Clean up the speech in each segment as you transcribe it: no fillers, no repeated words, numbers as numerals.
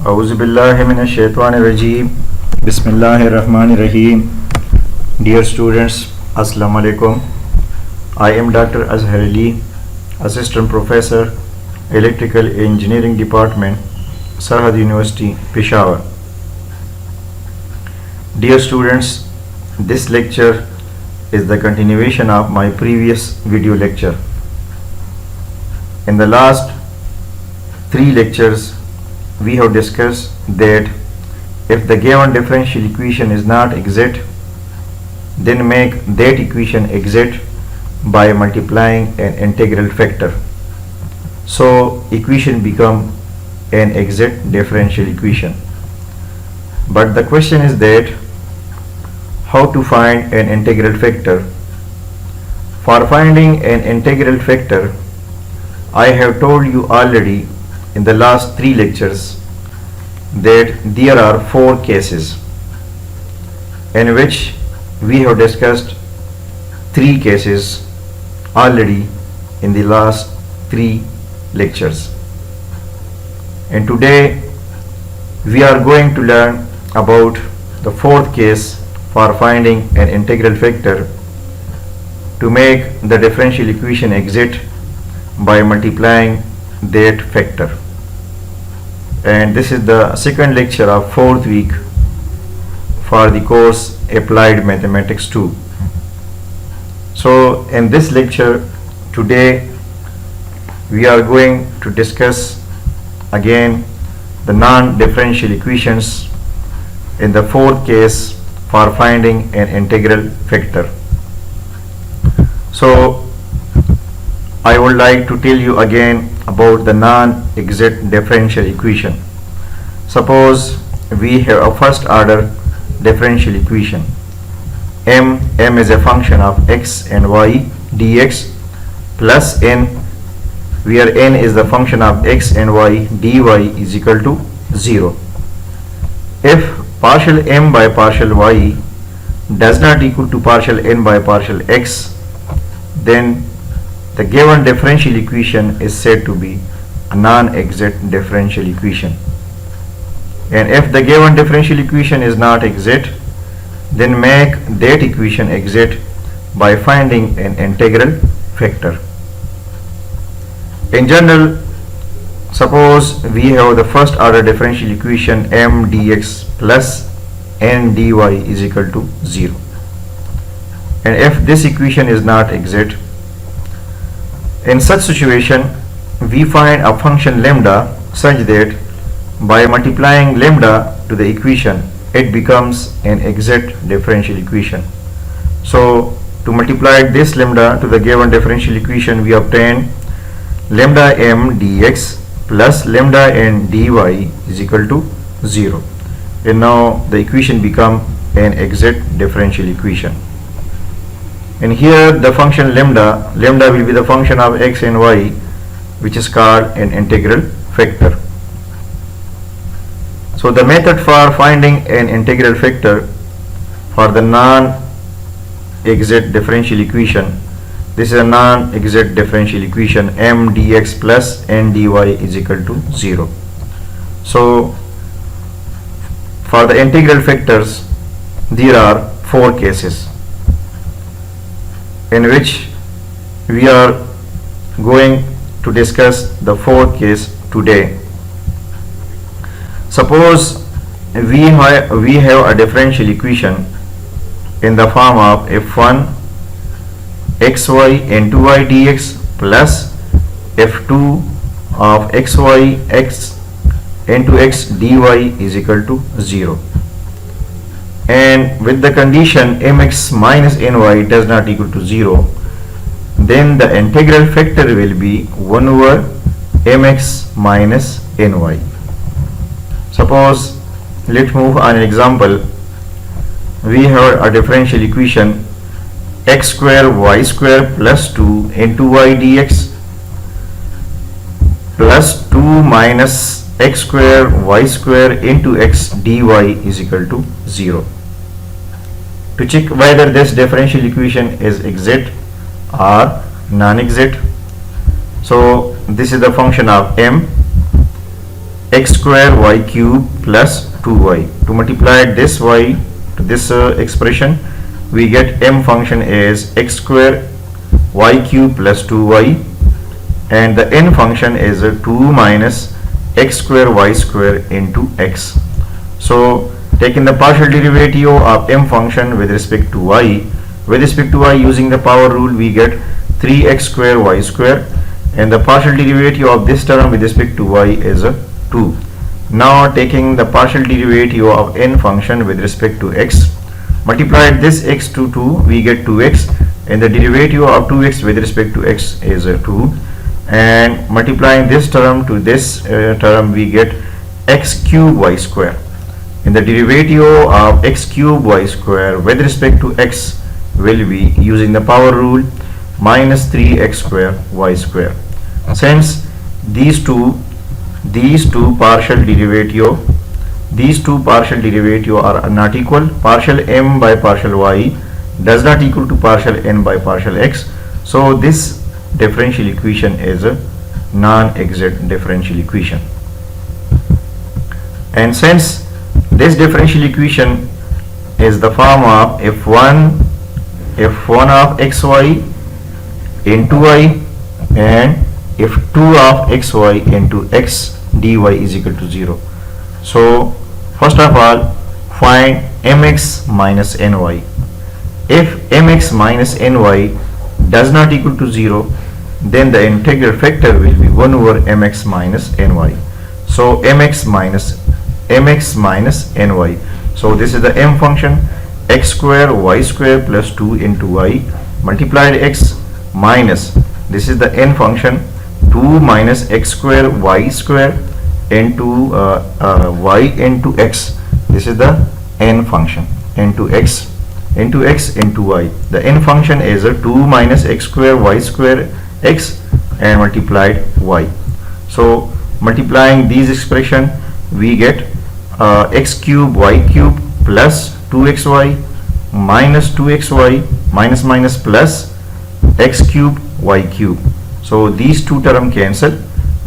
Auzubillahiminashaitanirrajim. Bismillahirrahmanirrahim. Dear students, Assalamu alaikum. I am Dr. Azhar Ali, Assistant Professor, Electrical Engineering Department, Sarhad University, Peshawar. Dear students, this lecture is the continuation of my previous video lecture. In the last 3 lectures, we have discussed that if the given differential equation is not exact, then make that equation exact by multiplying an integral factor. So equation become an exact differential equation. But the question is that how to find an integral factor. For finding an integral factor, I have told you already in the last 3 lectures that there are 4 cases in which we have discussed 3 cases already in the last 3 lectures. And today we are going to learn about the 4th case for finding an integral factor to make the differential equation exact by multiplying that factor. And this is the second lecture of 4th week for the course Applied Mathematics 2. So in this lecture today we are going to discuss again the non-differential equations in the 4th case for finding an integral factor. So I would like to tell you again about the non-exact differential equation. Suppose we have a first order differential equation. M is a function of x and y dx plus n, where n is the function of x and y dy is equal to 0. If partial m by partial y does not equal to partial n by partial x, then the given differential equation is said to be a non-exact differential equation. And if the given differential equation is not exact, then make that equation exact by finding an integral factor. In general, suppose we have the first order differential equation m dx plus n dy is equal to 0. And if this equation is not exact, in such situation we find a function lambda such that by multiplying lambda to the equation it becomes an exact differential equation. So to multiply this lambda to the given differential equation, we obtain lambda m dx plus lambda n dy is equal to 0. And now the equation become an exact differential equation. And here the function lambda will be the function of x and y, which is called an integral factor. So the method for finding an integral factor for the non-exact differential equation, this is a non-exact differential equation, m dx plus n dy is equal to 0. So for the integral factors there are 4 cases in which we are going to discuss the 4th case today. Suppose we have a differential equation in the form of f1 xy n2y dx plus f2 of xy x into x dy is equal to 0. And with the condition mx minus ny does not equal to 0, then the integral factor will be 1 over mx minus ny. Suppose, let's move on an example. We have a differential equation x square y square plus 2 into y dx plus 2 minus x square y square into x dy is equal to 0. To check whether this differential equation is exact or non-exact, so this is the function of m x square y cube plus 2y. To multiply this y to this expression, we get m function is x square y cube plus 2y, and the n function is 2 minus x square y square into x. So taking the partial derivative of m function with respect to y, using the power rule, we get 3x square y square, and the partial derivative of this term with respect to y is 2. Now taking the partial derivative of n function with respect to x, multiply this x to 2, we get 2x, and the derivative of 2x with respect to x is 2, and multiplying this term to this term, we get x cube y square, and the derivative of x cube y square with respect to x will be, using the power rule, minus 3x square y square. Since these two partial derivative are not equal, partial m by partial y does not equal to partial n by partial x, so this differential equation is a non-exact differential equation. And since this differential equation is the form of f1 of xy into y and f2 of xy into x dy is equal to 0. So first of all, find mx minus ny. If mx minus ny does not equal to 0, then the integral factor will be 1 over mx minus ny. So mx minus ny. So this is the m function, x square y square plus 2 into y multiplied x minus, this is the n function, 2 minus x square y square into y into x, this is the n function, into x into y. The n function is a 2 minus x square y square x and multiplied y. So multiplying these expression, we get x cube y cube plus 2xy minus 2xy minus plus x cube y cube. So these two terms cancel,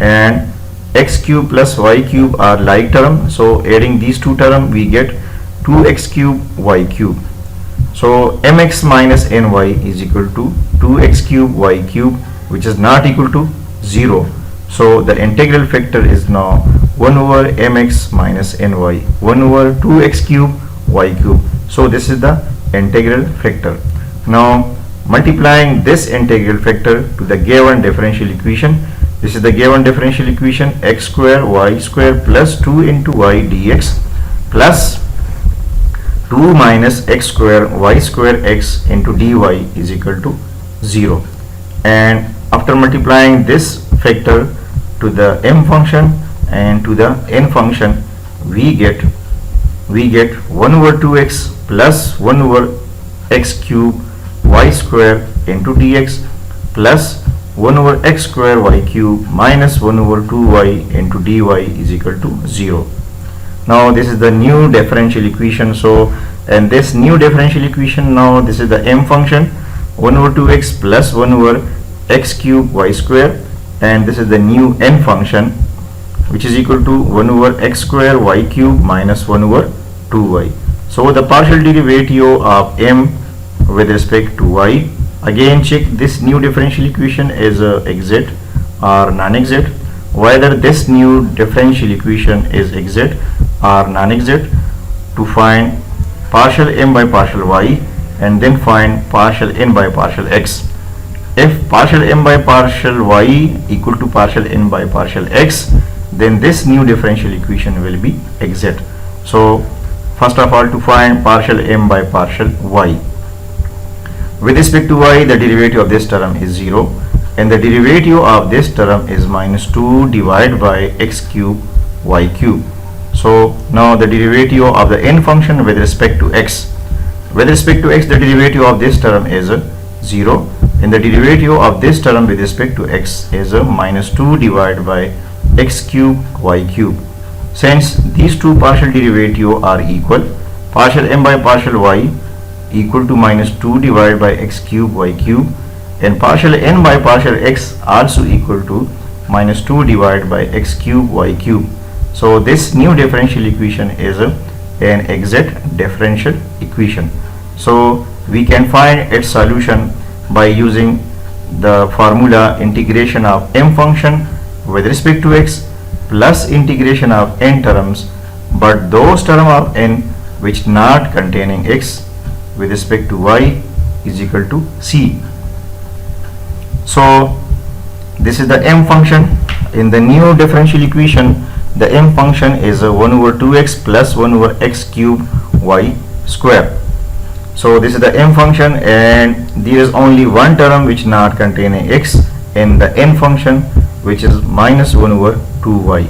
and x cube plus y cube are like term, so adding these two terms we get 2x cube y cube. So mx minus ny is equal to 2x cube y cube, which is not equal to 0. So the integral factor is now 1 over mx minus ny, 1 over 2x cube y cube. So this is the integral factor. Now multiplying this integral factor to the given differential equation, this is the given differential equation, x square y square plus 2 into y dx plus 2 minus x square y square x into dy is equal to 0. And after multiplying this factor to the m function and to the n function, we get 1 over 2x plus 1 over x cube y square into dx plus 1 over x square y cube minus 1 over 2y into dy is equal to 0. Now this is the new differential equation. So, and this new differential equation, now this is the m function, 1 over 2x plus 1 over x cube y square, and this is the new n function, which is equal to 1 over x square y cube minus 1 over 2y. So the partial derivative of m with respect to y, again check this new differential equation is exact or non-exact, whether this new differential equation is exact or non-exact, to find partial m by partial y and then find partial n by partial x. If partial m by partial y equal to partial n by partial x, then this new differential equation will be exact. So first of all, to find partial m by partial y, with respect to y, the derivative of this term is 0, and the derivative of this term is minus 2 divided by x cube y cube. So now the derivative of the n function with respect to x, the derivative of this term is 0, and the derivative of this term with respect to x is minus 2 divided by x cube y cube. Since these two partial derivatives are equal, partial m by partial y equal to minus 2 divided by x cube y cube, and partial n by partial x also equal to minus 2 divided by x cube y cube. So this new differential equation is an exact differential equation. So we can find its solution by using the formula integration of m function with respect to x plus integration of n terms, but those terms of n which not containing x with respect to y is equal to c. So this is the m function. In the new differential equation, the m function is 1 over 2x plus 1 over x cube y square. So this is the m function, and there is only one term which not containing x in the n function, which is minus 1 over 2y.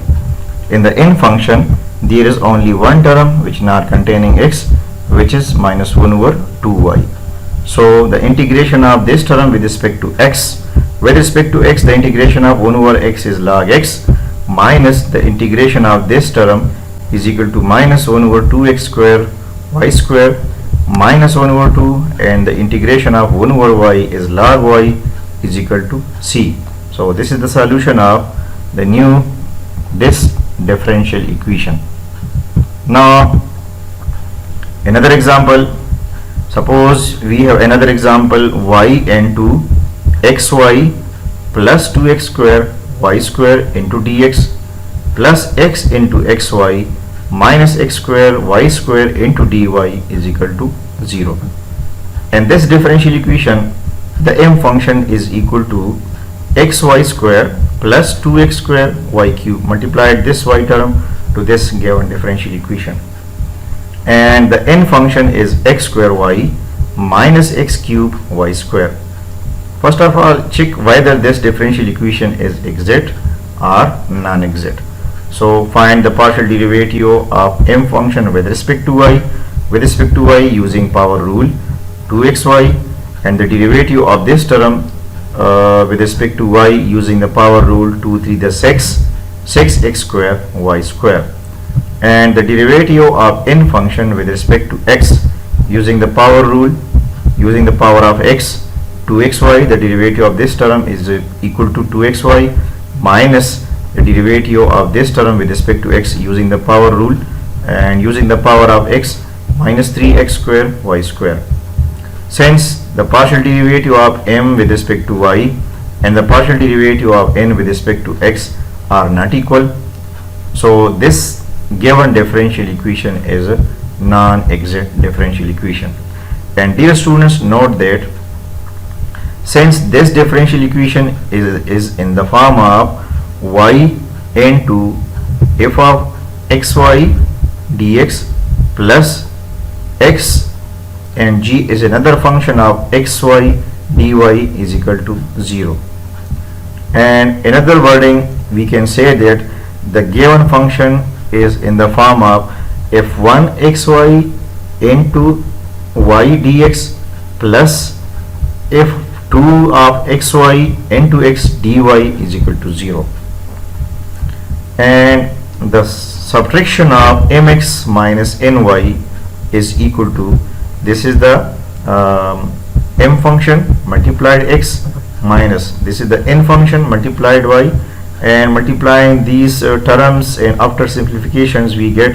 In the n function, there is only one term which not containing x, which is minus 1 over 2y. So the integration of this term with respect to x, the integration of 1 over x is log x, minus the integration of this term is equal to minus 1 over 2x square y square minus 1 over 2, and the integration of 1 over y is log y is equal to c. So this is the solution of the new this differential equation. Now another example, suppose we have another example, y into xy plus 2x square y square into dx plus x into xy minus x square y square into dy is equal to 0. And this differential equation, the m function is equal to xy square plus 2x square y cube, multiplied this y term to this given differential equation, and the n function is x square y minus x cube y square. First of all, check whether this differential equation is exact or non-exact. So find the partial derivative of m function with respect to y using power rule 2xy, and the derivative of this term with respect to y using the power rule 2 3 the 6x square y square, and the derivative of n function with respect to x using the power rule using the power of x 2xy, the derivative of this term is equal to 2xy minus the derivative of this term with respect to x using the power rule and using the power of x minus 3x square y square. Since the partial derivative of m with respect to y and the partial derivative of n with respect to x are not equal, so this given differential equation is a non-exact differential equation. And dear students, note that since this differential equation is in the form of y into f of xy dx plus x and g is another function of xy dy is equal to 0. And another wording, we can say that the given function is in the form of f1 xy into y dx plus f2 of xy into x dy is equal to 0. And the subtraction of mx minus ny is equal to, this is the m function multiplied x minus this is the n function multiplied y, and multiplying these terms, and after simplifications we get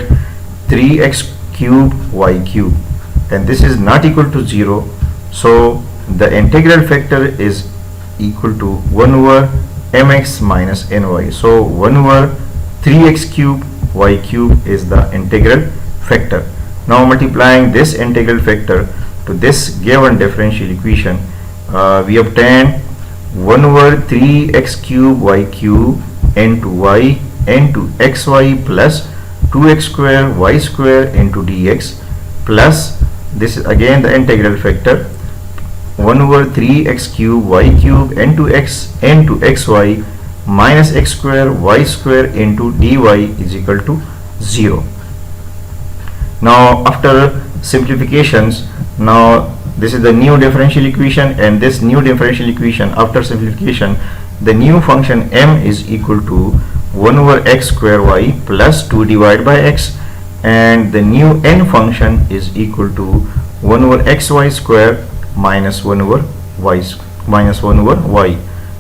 3x cube y cube, and this is not equal to 0. So the integral factor is equal to 1 over mx minus ny. So 1 over 3x cube y cube is the integral factor. Now multiplying this integral factor to this given differential equation, we obtain 1 over 3x cube y cube into y into xy plus 2x square y square into dx plus this is again the integral factor 1 over 3x cube y cube into x into xy minus x square y square into dy is equal to 0. Now after simplifications, now this is the new differential equation, and this new differential equation after simplification, the new function m is equal to 1 over x square y plus 2 divided by x, and the new n function is equal to 1 over xy square minus 1 over y minus 1 over y.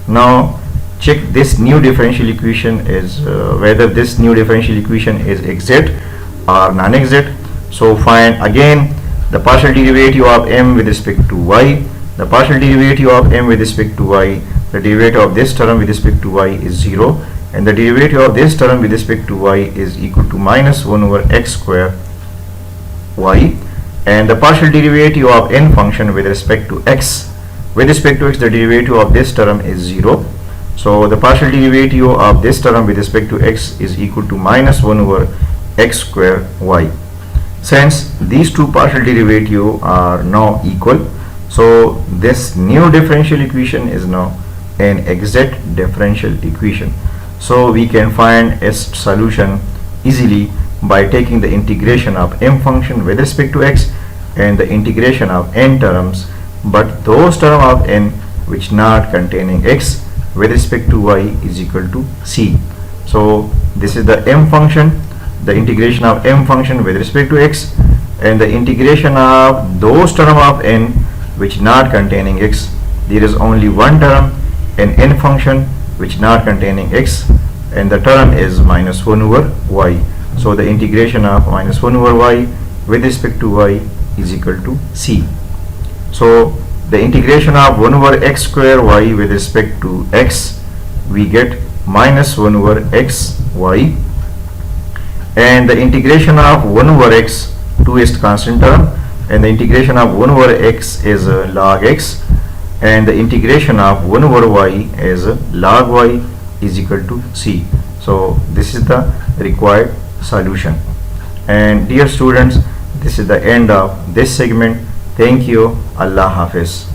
Now check this new differential equation is whether this new differential equation is exact or non-exact. So find again the partial derivative of m with respect to y, the partial derivative of m with respect to y, the derivative of this term with respect to y is 0, and the derivative of this term with respect to y is equal to minus 1 over x square y, and the partial derivative of n function with respect to x, the derivative of this term is 0. So the partial derivative of this term with respect to x is equal to minus 1 over x square y. Since these two partial derivatives are now equal, so this new differential equation is now an exact differential equation. So we can find its solution easily by taking the integration of m function with respect to x and the integration of n terms, but those terms of n which not containing x with respect to y is equal to c. So this is the m function, the integration of m function with respect to x, and the integration of those terms of n which not containing x. There is only one term, an n function which not containing x, and the term is minus 1 over y. So the integration of minus 1 over y with respect to y is equal to c. So the integration of 1 over x square y with respect to x, we get minus 1 over x y, and the integration of 1 over x, 2 is constant term, and the integration of 1 over x is log x, and the integration of 1 over y is log y is equal to c. So this is the required solution. And dear students, this is the end of this segment. Thank you. Allah Hafiz.